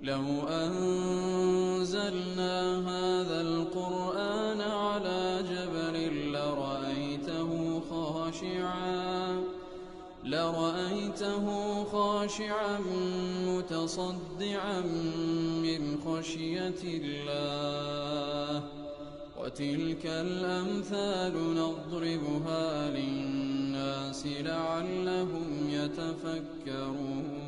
لو أنزلنا هذا القرآن على جبل لرأيته خاشعا متصدعا من خشية الله وتلك الأمثال نضربها للناس لعلهم يتفكرون.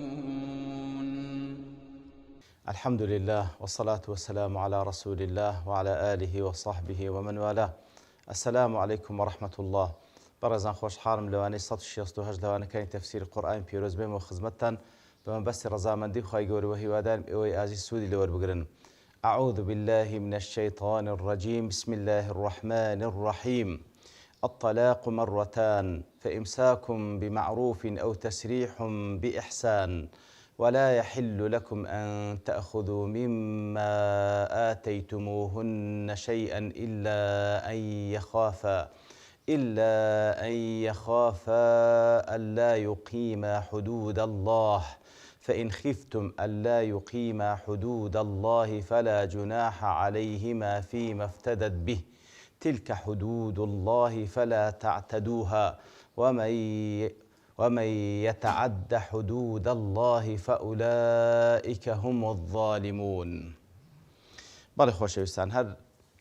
الحمد لله والصلاة والسلام على رسول الله وعلى آله وصحبه ومن والاه. السلام عليكم ورحمة الله. بەڕێزان خۆشحاڵم لەوانەی 168 لەوانەکانی تەفسیر قورئان پیرۆز بێم و خزمەتتان بەمەبەستی ڕەزامەندی خوای گەورە و هیوادارم ئێوەی ئازیز سوودی لەوەربگرن. أعوذ بالله من الشيطان الرجيم. بسم الله الرحمن الرحيم. الطلاق مرتان فإمساك بمعروف أو تسريح بإحسان ولا يحل لكم أن تأخذوا مما آتيتموهن شيئا إلا أن يخافا ألا يقيما حدود الله فإن خفتم ألا يقيما حدود الله فلا جناح عليهما فيما افتدت به تلك حدود الله فلا تعتدوها ومن يتعد حدود الله فأولئك هم الظالمون. بەڵێ خۆشەویستان، هەر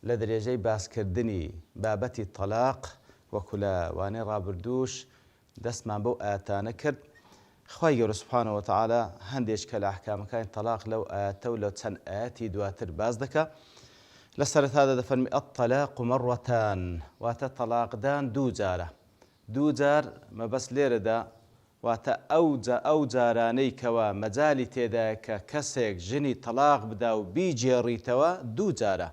لە دەرێژەی باسکردنی بابەتی تەلاق وەکو لە وانەی ڕابردووش دەستمان بەو ئاەتانە کرد. خوای گەورە سوبحانەهو وتەعالا هەندێک کە لە ئەحکامەکانی تەلاق لەو ئاەتە و لەو چەند ئاەتی دواتر باز دەکا. لە سەرەتادا دەفەرمی الطلاق مرتان، واتە تەلاقدان دوو جارە. دوو جار مەبەست لێرەدا واتە ئەو جارانەی کەوا مەجالی تێدایە کە کەسێک ژنی تەلاق بدا و بیجێڕیتەوە دوو جارە.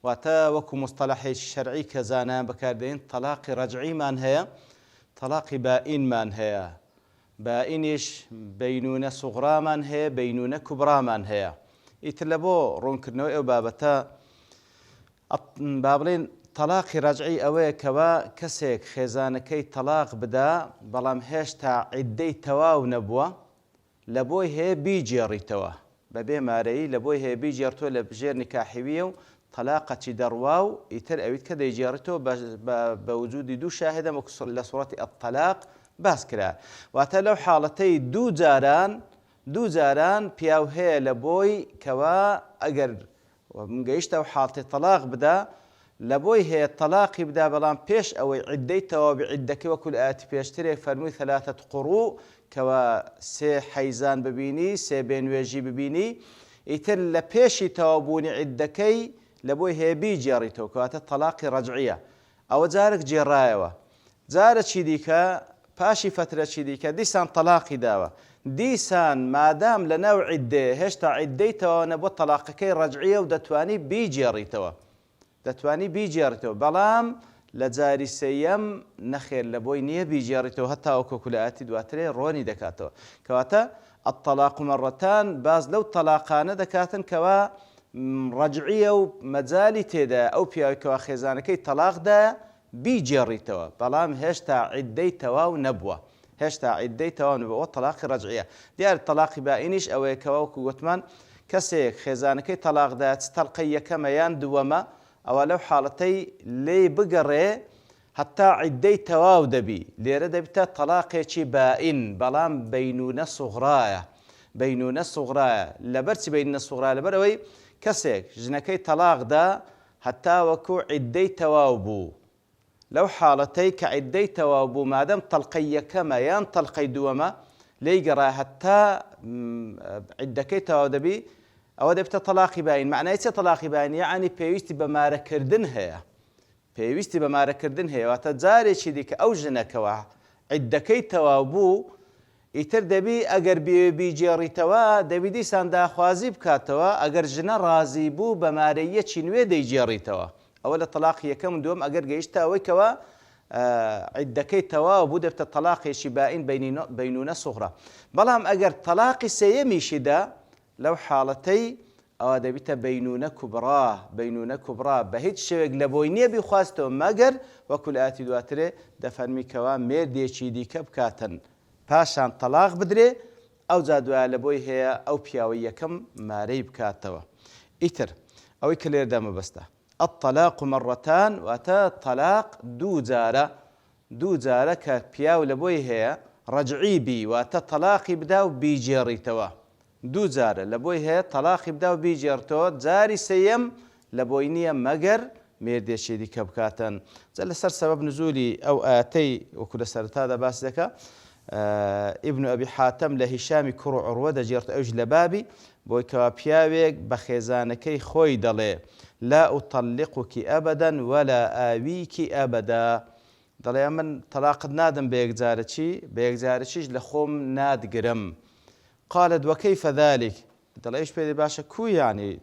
واتە وەکو مستەلەحێکی شەرعی کە زانایان بەکاردێن تەلاقی ڕەجعیمان هەیە، تەلاقی بائینمان هەیە. بائینیش بەینونە سوغرامان هەیە، بەینونە کوبرامان هەیە. ئیتر لە بۆ ڕوونکردنەوەی ئەو بابەتە با بڵێن تەلاقی ڕەجعی ئەوەیە کەوا کەسێک خێزانەکەی تەلاق بدا بەڵام هێشتا عیددەی تەواو نەبووە، لە بۆی هەیە بیجێڕیتەوە بەبێ مارەیی، لە بۆی هەیە بیجێڕتۆ لە بژێر نکاحیویە و تەلاقەتی دەڕوا و ئیتر ئەویت کە دەیجێڕێتەوە بە وجودی دوو شاهدە لە سوڕەتی الطلاق باس کرا. واتە لەو حاڵەتەی دوو جاران پیاو هەیە لە بۆی کەوا ئەگەر گەیشتە و حاڵەتی تەلاق بدا لە بۆی هەیە تەلاقی بدا، بەڵام پێش ئەوەی عیددەی تەواوی عیددەکەی وەکو لە ئاەتی پێشترێک فەرمووی ثەلاثەت قوڕوء کەوا سێ حەیزان ببینی، سێ بێنوێژی ببینی، ئیتر لە پێشی تەوابوونی عیددەکەی لە بۆی هەیە بیجێڕیتەوە کەواتە تەلاقی ڕەجعیە. ئەوە جارێک جێڕایەوە، جارێکی دیکە پاشی فترەکی دیکە دیسان تەلاقی داوە، دیسان مادام لە ناو عیددەیە هێشتا عیددەی تەواو نەبووە تەلاقەکەی ڕەجعیە و دەتوانی بیجێڕیتەوە، بەڵام لە جاری سەیەم نەخێر لە بۆی نییە بیجێڕیتەوە، هەتا وەکو لە ئاەتی دواترێ ڕۆنی دەکاتەوە. کەواتە الطلاق مرتان باز لەو تەلاقانە دەکاتن کەوا ڕەجعیە و مەجالی تێدا ئەو پیاوێکەوە خێزانەکەی تەلاقدا بیجێڕیتەوە، بەڵام هێشتا عیددەی تەواو نەبووە، ئەوە تەلاقی ڕەجعیە. دیارە تەلاقی بائینیش ئەوەیە کەوا وەکو گوتمان کەسێک خێزانەکەی تەلاقدا تەلقەی یەکەمە یان دووەمە، ئەوە لەو حاڵەتەی لێ بگەڕێ هەتا عیددەی تەواو دەبی، لێرە دەبیتە تەلاقێکی بائین، بەڵام بەینونە سوغرایە. لەبەرچی بەینونە سوغرایە؟ لەبەرەوەی کەسێک ژنەکەی تەلاقدا هەتا وەکو عیددەی تەواو بوو، لەو حاڵەتەی کە عیددەی تەواو بوو مادەم تەلقەی یەکەمە یان تەلقەی دووەمە لێی گەڕا هەتا عیددەکەی تەواو دەبی، ئەوە دەبێتە تەلاقی باین. معنای چێ تەلاقی باین؟ یعنی پێویستی بە مارەکردن هەیە، واتە جارێکی دیکە ئەو ژنەکەوە عیددەکەی تەواو بوو ئیتر دەبی ئەگەر بیجێڕیتەوە دەبی دیسان داخوازی بکاتەوە، ئەگەر ژنە ڕازی بوو بە مارەیەکی نوێ دەیجێڕیتەوە. ئەوە لە تەلاقی یەکەم و دووەم ئەگەر گەیشتە ئەوەی کەوە عیددەکەی تەواو بوو دەبێتە تەلاقێکی باین بەینونە سوغرا. بەڵام ئەگەر تەلاقی سەیەمیشیدا لەو حاڵەتەی ئەوە دەبیتە بەینونە کوبرا، بە هیچ شێوێک لە بۆی نییە بیخواستەوە مەگەر وەکو لە ئاەتی دواترێ دەفەرمی کەوا مێردێکی دیکە بکاتن پاشان تەلاق بدرێ، ئەو جا دوایە لە بۆی هەیە ئەو پیاوەی یەکەم مارەی بکاتەوە. ئیتر ئەوەی کە لێردا مەبەستە الطلاق مرتان واتە تەلاق دوو جارە کە پیاو لە بۆی هەیە ڕەجعی بی واتە تەلاقی بدا و بیجێڕیتەوە. دوو جارە لە بۆی هەیە تەلاقی بدا و بیجێڕتەوە، جاری سەیەم لە بۆی نییە مەگەر مێردێکی دیکە بکاتن. جا لەسەر سەبەب نزولی ئەو ئاەتەی وەکو لە سەرەتادا باس دەکا ئیبن ئەبی حاتەم لە هیشامی کوڕ و عوڕوە دەجێڕێت ئەوش لە بابی بۆی کەوا پیاوێک بە خێزانەکەی خۆی دەڵێ لا ئوطەلقکی ئەبەدەن وەلا ئاویکی ئەبەدا، دەڵێ من تەلاقت نادەم بە یەکجارەچی بە یەکجارەچیش لە خۆم نادگرم. قالت وەکەیفە ذەلیک، دەڵێ ئەوش پێی باشە کوو یانی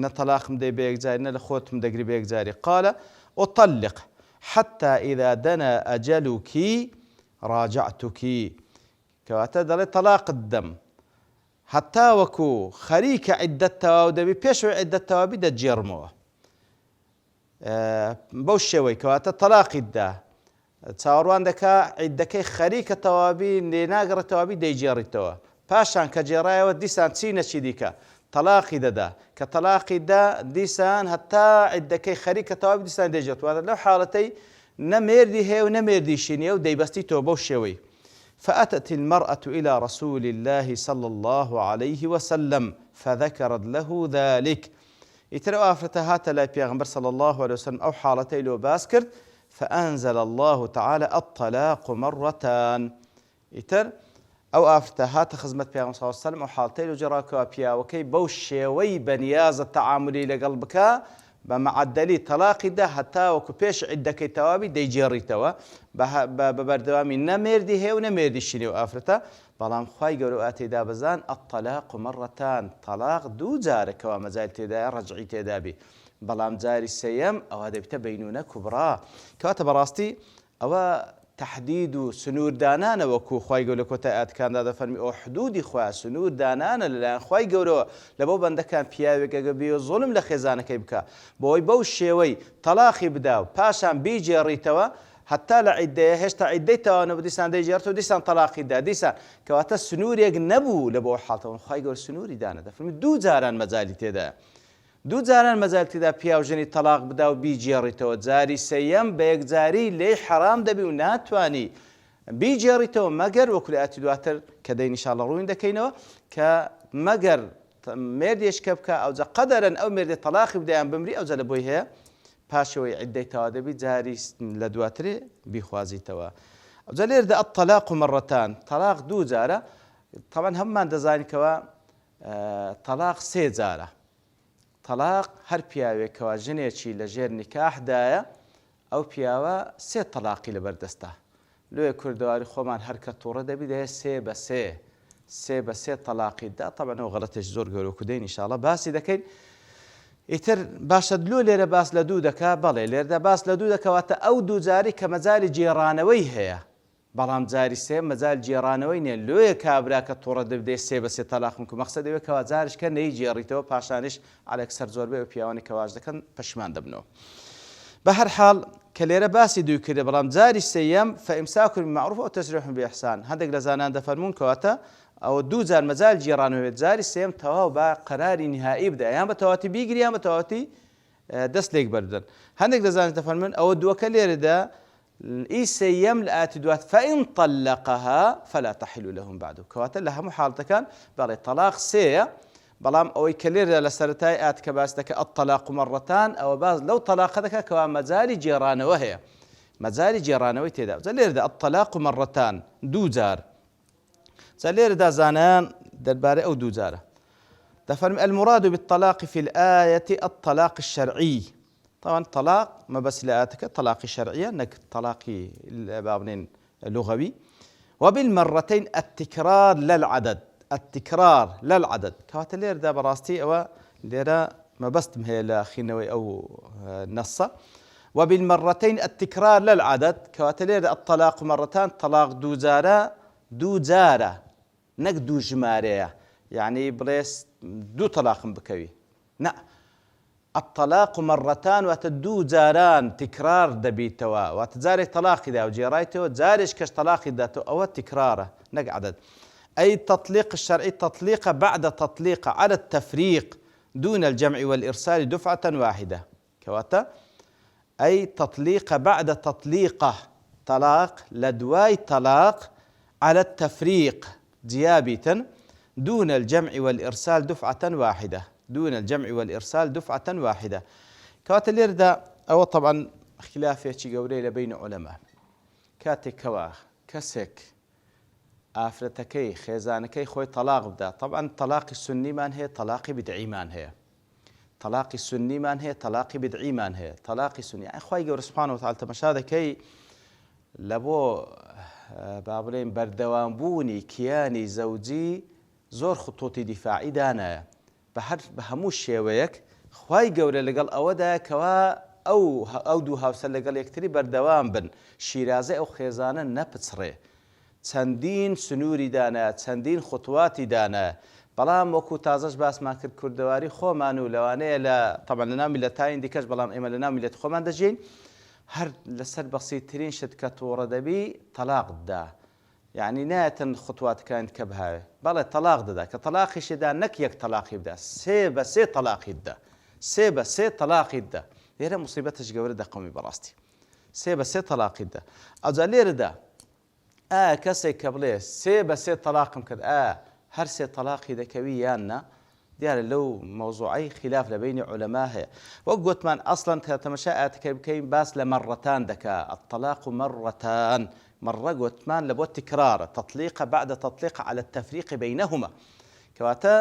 نە تەلاقم دەی بە یەکجاری نە لە خۆتم دەگری بە یەکجاری. قالە ئوطەلق حتى إذا دنا أجلك راجعتك، کەواتە دەڵێ تەلاقت دەم هەتا وەکو خەریکە عیددەتەوە و دەبی پێشەوەی عیددەتەوابی دەجێڕمەوە. بەو شێوەی کەواتە تەلاقیت دا چاوەڕوان دەکا عیددەکەی خەریکە تەوابی لێناگەڕێت تەوابی دەیجێڕیتەوە، پاشان کە جێڕایەوە دیسان چی نەچی دیکە تەلاقی دەدا، کە تەلاقی دا دیسان هەتا عیددەکەی خەریکە تەوابی دیسان دەیجێڕێت. واتە لەو حاڵەتەی نە مێردی هەیە و نە مێردیشی نییە و دەیبەستیتەوە بەو شێوەی. فأتت المرأة إلى رسول الله صلى الله عليه وسلم فذكرت له ذلك. ئیتر ئەو ئافرەتە هاتە لای پێغەمبەر صلى الله عليه وسلم ئەو حاڵەتەی لۆ باس کرد. فأنزل الله تعالى الطلاق مرتان. ئیتر ئەو ئافرەتە هاتە خزمەت پێغەمبەر صلى الله عليه وسلم ئەو حاڵەتەی لۆ جێڕاکەوە پیاوەکەی بەو شێوەی بەنیازە تەعاملی لەگەڵ بکە بە مەعەدەلی تەلاقیدا هەتا وەکو پێش عیددەکەی تەوابی دەیجێڕیتەوە، بە بەردەوامی نە مێردی هەیە و نە مێردیشی نیە و ئافرەتە. بەڵام خوای گەورە ئاتێدا بەزان الطلاق مرتان، تەلاق دوو جارەکەوە مەجال تێدایە ڕەجعی تێدابی، بەڵام جاری سەیەم ئەوە دەبێتە بەینونە کوبرا. کەواتە بەڕاستی ئەوە تحدید و سنووردانانە وەکو خوای گەورە لە کۆتای ئاەتەکاندا دەفەرمی ئەو حدودی خۆیان سنووردانانە لەلایەن خوای گەورەوە لە بۆ بەندەکان پیاوێک ئەگە بێ زوڵم لە خێزانەکەی بکە بۆی بەو شێوەی تەلاقی بدا و پاشان بیجێڕیتەوە هەتا لە عیددەیە هێشتا عیددەی تەواوە دیسان دەیجێڕێتەوە دیسان تەلاقی دا دیسان، کەواتە سنوورێک نەبوو لە بۆ حاڵەتەوە. خوای گەورە سنووری دانا دەفەرمی دوو جاران مەجالی تێدایە، دوو جاران مەجال تێدا پیاوژنی تەلاق بدا و بیجێڕیتەوە، جاری سەیەم بە یەکجاری لێی حەرام دەبی و ناتوانی بیجێڕیتەوە مەگەر وەکو لە ئاەتی دواتر کە دەی ئینشاڵڵا ڕووین دەکەینەوە کە مەگەر مێردێشکە بکە ئەوجا قەدەرەن ئەو مێردێ تەلاقی بدایان بمری ئەوجا لە بۆی هەیە پاشەوەی عیددەی تەوا دەبی جاری لە دواترێ بیخوازیتەوە. ئەوجا لێردا الطلاق مرتان، تەلاق دوو جارە. تەمان هەممان دەزانیکەوە تەلاق سێ جارە. تەلاق هەر پیاوێکەوە ژنێکی لە ژێر نیکاحدایە ئەو پیاوە سێ تەلاقی لەبەردەستە. لێ کوردەواری خۆمان هەر کە تووڕە دەبی دەیە سێ بە سێ تەلاقی دا. تەبەنەوە غەڵەتێک زۆر گەورە دەین ئینشاڵڵا باسی دەکەین. ئیتر باشە دلۆ لێرە باس لە دوو دەکا، بەڵێ لێردا باس لە دوو دەکەواتە ئەو دوو جاری کە مەجای جێڕانەوەی هەیە، بەڵام جاری سێ مەجال جێڕانەوەی نیە. لۆیە کابرا کە تووڕە دەبدێ سێ بە سێ تەلاقم کو مەقسەد دەوێت کەوا جارشکە نەیجێڕیتەوە پاشانش ئالێکسەر زۆربەی و پیاوانی کەواش دەکەن پەشمان دەبنەوە. بە هەر حاڵ کە لێرە باسی دووی کردە، بەڵام جاری سەیەم فەئیمساک بمەعروف و تەسریح بإحسان. هەندێک لە زانان دەفەرمون کەواتە ئەوە دوو جار مەجال جێڕانەوێت، جاری سێم تەواو بە قەراری نهایی بدە، یان بە تەواتی بیگری یان بە تەواتی دەست لێک بەردن. هەندێک دەزانێت دەفەرمون ئەوە دووەکە لێرەدا ئی سەیەم لە ئاەتی دوات فەئین طەلەقەها فەلا تەحیل لەهم بعد، کەواتە لە هەموو حاڵەتەکان بەڵێ تەلاق سێیە، بەڵام ئەوەی کە لێرە لە سەرەتای ئاەت کە باس دەکە الطلاق مرتان ئەوە باز لەو تەلاقە دەکە کەوا مەجالی جێڕانەوە هەیە، مەجالی جێڕانەوەی تێدا. جا لێرەدا الطلاق مرتان دوو جار. جا لێرەدا زانایان دەربارەی ئەو دوو جارە دەفەرمی المراد بالطلاق في الآية الطلاق الشرعي. طبعا طلاق ما بس لآتك طلاق شرعية نك طلاقي بابنين لغوي. وبالمرتين التكرار للعدد، التكرار للعدد. كواتە لێردا بەڕاستی ئەوە لێرە مەبەستم هەیە لە خینەوەی ئەو نەسە. وبالمرتين التكرار للعدد، كواتە لێردا الطلاق مرتان طلاق دوو جارە نەک دوو ژمارەیە، یعنی بڵێ دوو تەلاقم بکەوی نە. الطلاق مرتان واتە دوو جاران تکرار دەبیتەوە، واتە جارێک تەلاقی دا و جێڕایتەوە جارێک کەش تەلاقی داتەوە، ئەوە تکرارە نەک عەدەد. أي التطليق الشرعي تطليق بعد تطليق على التفريق دون الجمع والإرسال دفعة واحدة كواتا أي تطليق بعد تطليقه طلاق لدواي طلاق على التفريق جيابة دون الجمع والإرسال دفعة واحدة دون الجمع والإرسال دفعة واحدة كواتا ليردا أو طبعا خلاف يشي قولي بين علماء كاتي كوا كسك ئافرەتەکەی خێزانەکەی خۆی تەلاق بدە طبعا تەلاقی سنیمان هەیە تەلاقی بدعیمان هەیە تەلاقی سنیمان هەیە تەلاقی بدعیمان هەیە تەلاقی سنی خوای گەورە سوبحانەهو وتعالی تەماشا دەکەی لە بۆ با بڵێین بەردەوامبوونی کیانی زەوجی زۆر خطوتی دیفاعی دانایە بە هەموو شێوەیەک خوای گەورە لەگەڵ ئەوەدا کەوا ئەو دوو هاوسەر لەگەڵ یەکتری بەردەوام بن شیرازەی ئەو خێزانە نەپچڕێ چەندین سنووری دانایە چەندین خوتواتی دانایە بەڵام وەکو تازەش باسمان کرد کوردەواری خۆمان و لەوانەیە لە طبعا لە ناو میلەتایان دیکەش بەڵام ئێمە لە ناو میلەت خۆمان دەژین هەر لەسەر بەسیترین شت کە تووڕە دەبی تەلاق ددا یعنی نایەتەن خوتواتەکان کە بهاوێ بەڵێ تەلاق دەدا کە تەلاقیشێدا نەک یەک تەلاقی بدە سێ بە سێ تەلاقی بدە سێ بە سێ تەلاقی بدە لێرە موسیبەتش گەورە دەقەومی بەڕاستی سێ بە سێ تەلاقی بدە ئەوجا لێرەدا کەسێک کە بڵێ سێ بە سێ تەلاقم کرد هەر سێ تەلاقی دەکەوی یاننا دیارە لەو مەوزوعی خلاف لە بینی عولەما هەیە وەک گوتمان ئەسڵەن کە تەماشا ئاەتەکە بکەین باس لە مەڕەتان دەکا الطلاق مەڕەتان مەڕە گوتمان لە بۆ تکرارە تطلیق بعد تطلیق على التفریق بینهما کەواتە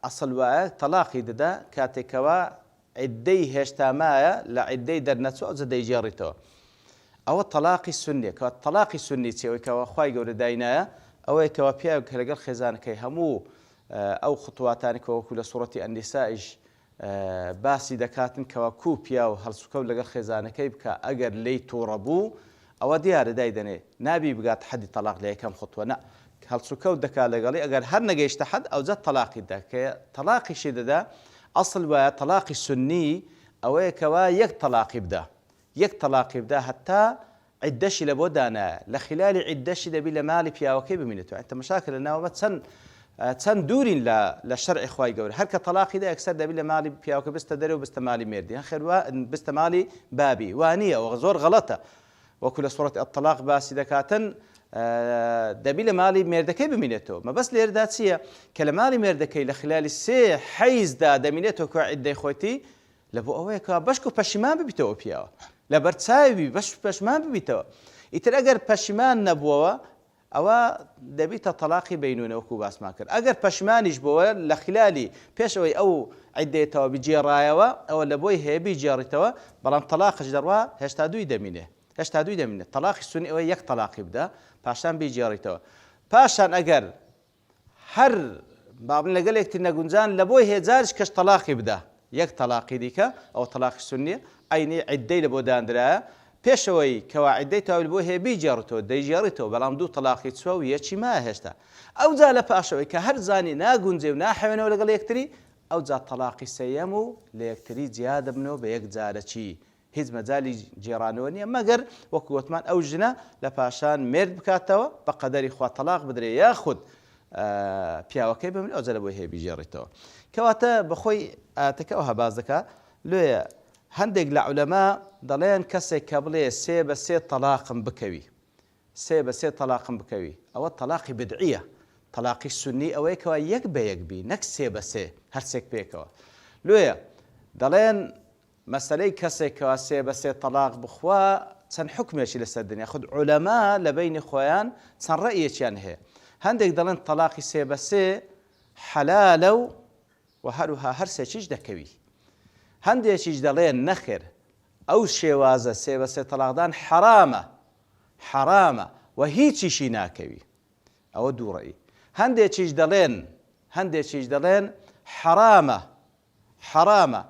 ئەسڵ وایە تەلاقی دەدا کاتێکەوە عیددەی هێشتا مایە لە عیددەی دەرنەچوو ئەوجا دەیجێڕیتەوە ئەوە تەلاقی سنیە کە تەلاقی سنی چێەوەی کەەوە خوای گەورە داینایە ئەوەیە کەەوە پیاوێک کە لەگەڵ خێزانەکەی هەموو ئەو خوتواتانی کە وەکو لە سوڕەتی ئەنیسائیش باسی دەکاتن کەەوە کوو پیا و هەڵسوکەوت لەگەڵ خێزانەکەی بکە ئەگەر لی تووڕە بوو ئەوە دیارە دایدەنێ نابی بگات حەدی تەلاق لە یەکەم خوتوە نە هەڵسوکەوت دەکات لەگەڵی ئەگەر هەر نەگەیشتە حەد ئەوجا تەلاقی دا کە تەلاقیشی دەدا ئەسڵ وایە تەلاقی سنی ئەوەیە کەوا یەک تەلاقی بدە یەک تەلاقی بدە هەتا عیددەشی لە بۆ دانایە لە خلالی عیددەشی دەبی لە ماڵی پیاوەکەی ببینێتەوە تەماشاکە لە ناوەمە چەند دوورین لە شەرعی خوای گەورە هەر کە تەلاقی دا یەکسەر دەبی لە ماڵی پیاوەکە بستە دەرەوە بستە ماڵی مێردی خێروا بستە ماڵی بابی وانییە و زۆر غەڵەتە وەکو لە سوڕەتی الطلاق باسی دەکاتن دەبی لە ماڵی مێردەکەی بمینێتەوە مەبەست لێرەدا چییە کە لە ماڵی مێردەکەی لە خلالی سێ حەیزدا دەمینێتەوە کە عیددەی خۆیتی لە بۆ ئەوەیە کە بەشک و پەشیمان ببیتەوە پیاوە لە بەرچاوی بەش پەشمان ببیتەوە ئیتر ئەگەر پەشیمان نەبووەوە ئەوە دەبیتە تەلاقی بینونەوەکو باسمان کرد ئەگەر پەشمانیش بووە لە خلالی پێشەوەی ئەو عیددەیەتەوە بجێڕایەوە ئەوە لە بۆی هەیە بیجێڕیتەوە بەڵام تەلاقش دەڕوا هێشتا دوی دەمینێ هێشتا دوی دەمینێت تەلاقی سنی ئەوە یەک تەلاقی بدە پاشان بیجێڕیتەوە پاشان ئەگەر هەر بابن لەگەڵ یەکتر نەگونجان لە بۆی هێزارش کەش تەلاقی بدە یەک تەلاقی دیکە ئەو تەلاقی سنیە ئەینی عیددەی لە بۆ دانرایە پێشەوەی کەوا عیددەی تاویل بۆ هەیە بیجێڕیتەوە دەیجێڕیتەوە بەڵام دوو تەلاقی چوە و یەکی مایە هێشتا ئەوجا لە پاشەوەی کە هەر زانی ناگونجێ و ناحەوێنەوە لەگەڵ یەکتری ئەوجا تەلاقی سەیەم و لە یەکتری جیا دەبنەوە بە یەک جارەچی هیچ مەجالی جێڕانەوە نییە مەگەر وەکو گوتمان ئەو ژنە لە پاشان مێرد بکاتەوە بە قەدەری خوا تەلاق بدرێ یاخود پیاوەکەی بمێنێت ئەوجا لە بۆی هەیە بیجێڕیتەوە کەواتە بەخۆی ئاەتەکە ئەوها باز دەکات لێیە هەندێک لە عولەما دەڵێن کەسێک کە بڵێ سێ بە سێ تەلاقم بکەوی سێ بە سێ تەلاقم بکەوی ئەوە تەلاقی بدعیە تەلاقی سنی ئەوەیەکەوە یەک بە یەک بی نەک سێ بە سێ هەرسێک پێکەوە لێیە دەڵێن مەسەلەی کەسێکەوە سێ بە سێ تەلاق بخوا چەند حکمێکی لەسەر دنیا خود عولەما لە بینی خۆیان چەند ڕەئیەکیان هەیە هەندێک دەڵێن تەلاقی سێ بە سێ حەلالە و هەروها هەرسێکیش دەکەوی هەندێکیش دەڵێن نەخێر ئەو شێوازە سێ بە سێ تەلاقدان حرامە و هیچیشی ناکەوی ئەوە دوو ڕەئی هەندێکیش دەڵێن حرامە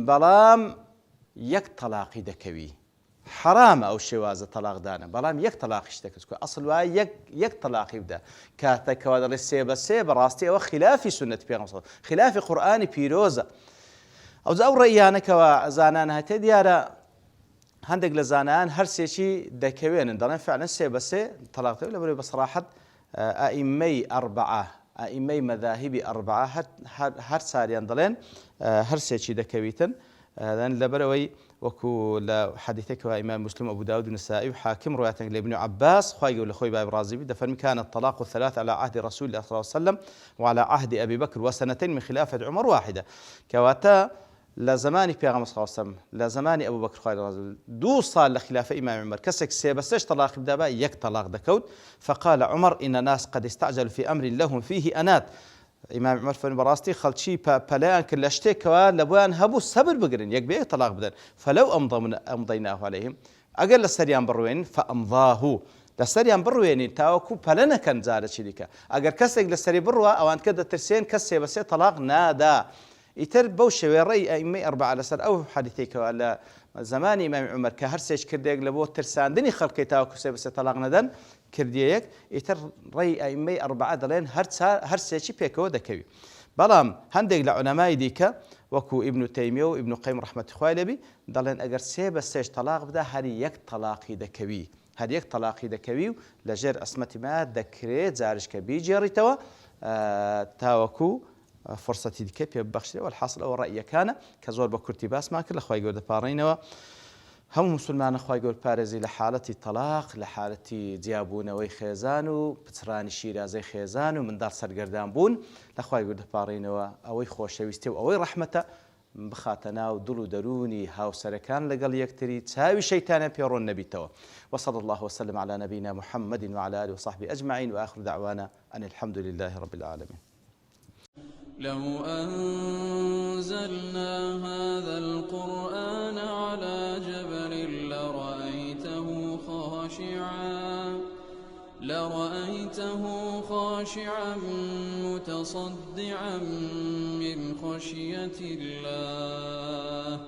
بەڵام یەک تەلاقی دەکەوی حرامە ئەو شێوازە تەلاقدانە بەڵام یەک تەلاقیش دەکەوێت ئەسڵ وایە یەک تەلاقی بدە کاتێکەوە دەڵێ سێ بە سێ بەڕاستی ئەوە خلافی سنەتی پێغەمبەر خلافی قورئانی پیرۆزە ئەوجا ئەو ڕێیانەکەوە زانان هەتێ دیارە هەندێک لە زانایان هەرسێکی دەکەوێنن دەڵێن فعلا سێ بە سێ تەلاق دەکەوێت لەبەرەوەی بە سەراحەت ئائیممەی ئەربعە ئائیممەی مەذاهیبی ئەربعە هەر ساریان دەڵێن هەرسێکی دەکەویتن لەبەرەوەی وەکو لە حەدیثێکەوە ئیمام مسلم ئەبو داود و نسائی و حاکم ڕوایەتێک لە ابن عباس خوای گەورە لە خۆی باب ڕازی بی دەفەرمی كان الطلاق الثلاث على عهد رسول الله صلى الله عليه وسلم وعلى عهد أبي بكر وسنتين من خلافة عمر واحدة كواتا لە زمانی پێغەمبەر صلی الله عليه وسلم لە زمانی ئەبوو بەکر خوای ڕازی 2 ساڵ لە خلافە ئیمام عمر کەسێک سێ بە سێش تەلاقی بدابا یەک تەلاق دەکەوت فقال عمر إن الناس قد استعجلوا في أمر لهم فيه أنات ئیمام عمر فەرمی بەڕاستی خەڵکی پەلەیان کرد لە شتێکەوە لە بۆیان هەبوو سەبر بگرن یەک بە یەک تەلاق بدەن فلەو ئەمضەیناه عەلەیهیم ئەگەر لە سەریان بڕوێنین فەئەمضاه لە سەریان بڕوێنین تاوەکو پەلە نەکەن جارێکی دیکە ئەگەر کەسێک لە سەری بڕوە ئەوان کە دەترسێن کەس سێ بە سێ تەلاق نادا ئیتر بەو شێوەیە ڕێی ئەئیممەی ئەربعە لەسەر ئەو حەدیثێکەوە لە زمانی ئیمام عومەر کە هەر سێش کردێک لە بۆ ترساندنی خەڵکی تاوەکو سێ بە سێ تەلاق نەدەن کردیەک ئیتر ڕێی ئەئیممەی ئەربعە دەڵێن هەر سێکی پێکەوە دەکەوی بەڵام هەندێک لە عولەمای دیکە وەکو ئیبن تەیمیە و ئیبن قەیم ڕەحمەتی خوای لێبی دەڵێن ئەگەر سێ بە سێش تەلاق بدا هەر یەک تەلاقی دەکەوی هەر یەک تەلاقی دەکەوی و لەژێر ئەسمەتی ما دەکرێت جارشکە بیجێڕیتەوە تاوەکو فرصەتی دیکە پێ ببەخشێت والحاصل ئەوە ڕەئیەکانە کە زۆر بە کورتی باسمان کرد لە خوای گەورە دەپاڕێنەوە هەموو مسلمانە خوای گەورە پارێزی لە حالەتی تەلاق لە حالەتی جیابوونەوەی خێزان و پچڕانی شیرازەی خێزان و منداڵ سەرگەردان بوون لە خوای گەورە دەپاڕێنەوە ئەوەی خۆشەویستی و ئەوەی ڕەحمەتە بخاتە ناو دڵ و دەرونی هاوسەرەکان لەگەڵ یەکتری چاوی شەیتانە پێڕۆن نەبیتەوە وصلى الله وسلم على نبينا محمد وعلى آله وصحبه أجمعين وآخر دعوانا أن الحمد لله رب العالمين لو أنزلنا هذا القرآن على جبل لرأيته خاشعا متصدعا من خشية الله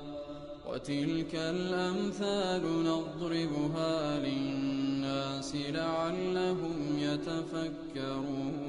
وتلك الأمثال نضربها للناس لعلهم يتفكرون